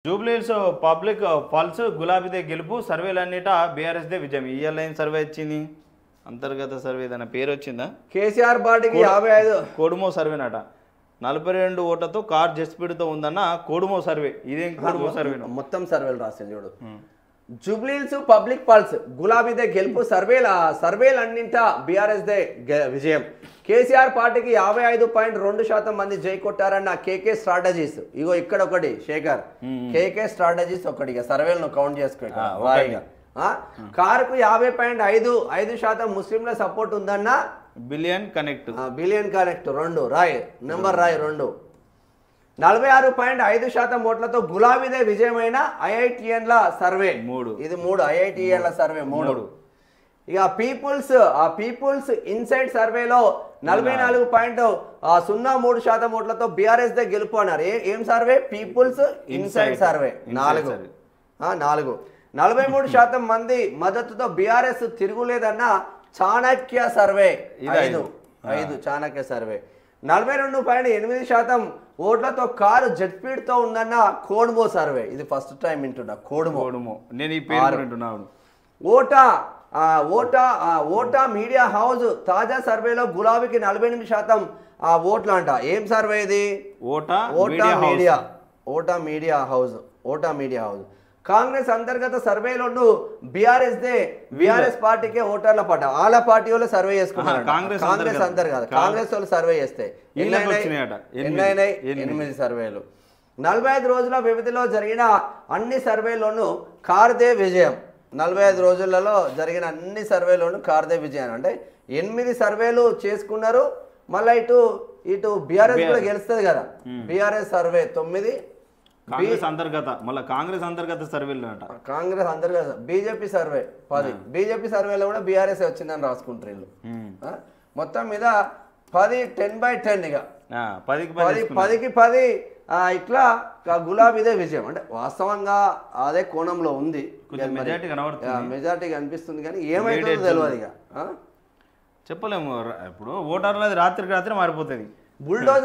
Jubilee Hills public pulse గులాబీదే గెలుపు సర్వేలన్నిటా బీఆర్ఎస్దే విజయం. ఈఎల్ఐన్ survey వచ్చింది, అంతర్గత సర్వే దాని పేరు వచ్చిందా? కేసీఆర్ పార్టీకి 55 కోడుమో సర్వేనట. 42 ఓట్లతో కార్ జస్పీడ్తో ఉందన్న కోడుమో సర్వే. ఇదేం కోడుమో సర్వే? మొత్తం సర్వేలు రాసింది చూడు. జూబ్లీహిల్స్ పబ్లిక్ పల్స్ గులాబీదే గెలుపు సర్వేలన్నింటా బీఆర్ఎస్ దే విజయం. కేసీఆర్ పార్టీకి 55.2% మంది జై కొట్టారన్న కేకే స్ట్రాటజీస్. ఇగో ఇక్కడ ఒకటి శేఖర్, కేకే స్ట్రాటజీస్ ఒకటి సర్వేలను కౌంట్ చేసుకో. కారుకు 50.5% ముస్లింల సపోర్ట్ ఉందన్న బిలియన్ కనెక్ట్ 2 రాయ్ నెంబర్ రాయ్ 2. 46.5% ఓట్లతో గులాబీదే విజయమైన ఐఐటిఎన్ల సర్వే 3. ఇది 3 ఐఐటిఎన్ల సర్వే 3. ఇక పీపుల్స్ ఇన్సైడ్ సర్వేలో 44.03% ఓట్లతో బీఆర్ఎస్ దే గెలుపు అన్నారు. ఏం సర్వే? Peoples inside survey 4. 43% మంది మద్దతుతో బీఆర్ఎస్ తిరుగులేదన్న చాణక్య సర్వే 5 చాణక్య సర్వే. 42.8% ఓట్లతో కారు జెట్ స్పీడ్ తో ఉందన్న కోడుమో సర్వే. ఇది ఫస్ట్ టైం వింటున్నా కోడుమో. నేను ఈ పేరు వింటున్నాను. ఓటా మీడియా హౌస్ తాజా సర్వేలో గులాబీకి 48% ఓట్లు అంట. ఏం సర్వే ఇది? ఓటా మీడియా హౌస్. కాంగ్రెస్ అంతర్గత సర్వేలోను బీఆర్ఎస్ పార్టీకే ఓటర్ల పడ్డ. వాళ్ళ పార్టీ వాళ్ళు సర్వే చేసుకున్నారు. కాంగ్రెస్ అంతర్గత కాంగ్రెస్ వాళ్ళు సర్వే చేస్తే 8 సర్వేలు. 45 రోజుల వ్యవధిలో జరిగిన అన్ని సర్వేలోనూ కారుదే విజయం. 45 రోజులలో జరిగిన అన్ని సర్వేలోనూ కారుదే విజయం. అంటే 8 సర్వేలు చేసుకున్నారు. మళ్ళీ ఇటు బీఆర్ఎస్ కూడా గెలుస్తుంది కదా. బీఆర్ఎస్ సర్వే 9, కాంగ్రెస్ అంతర్గత సర్వేలు అంట. కాంగ్రెస్ అంతర్గత బీజేపీ సర్వే 10. బీజేపీ సర్వేలో కూడా బీఆర్ఎస్ వచ్చిందని రాసుకుంటారు వీళ్ళు. మొత్తం మీద 10 10/10 ఇక 10కి 10 ఇట్లా గులాబీదే విజయం. అంటే వాస్తవంగా అదే కోణంలో ఉంది, మెజార్టీ కనిపిస్తుంది. కానీ ఏమైతుందో తెలియదు ఇక చెప్పలేము. ఇప్పుడు ఓటర్లు రాత్రికి రాత్రి మారిపోతుంది. బుల్డోజర్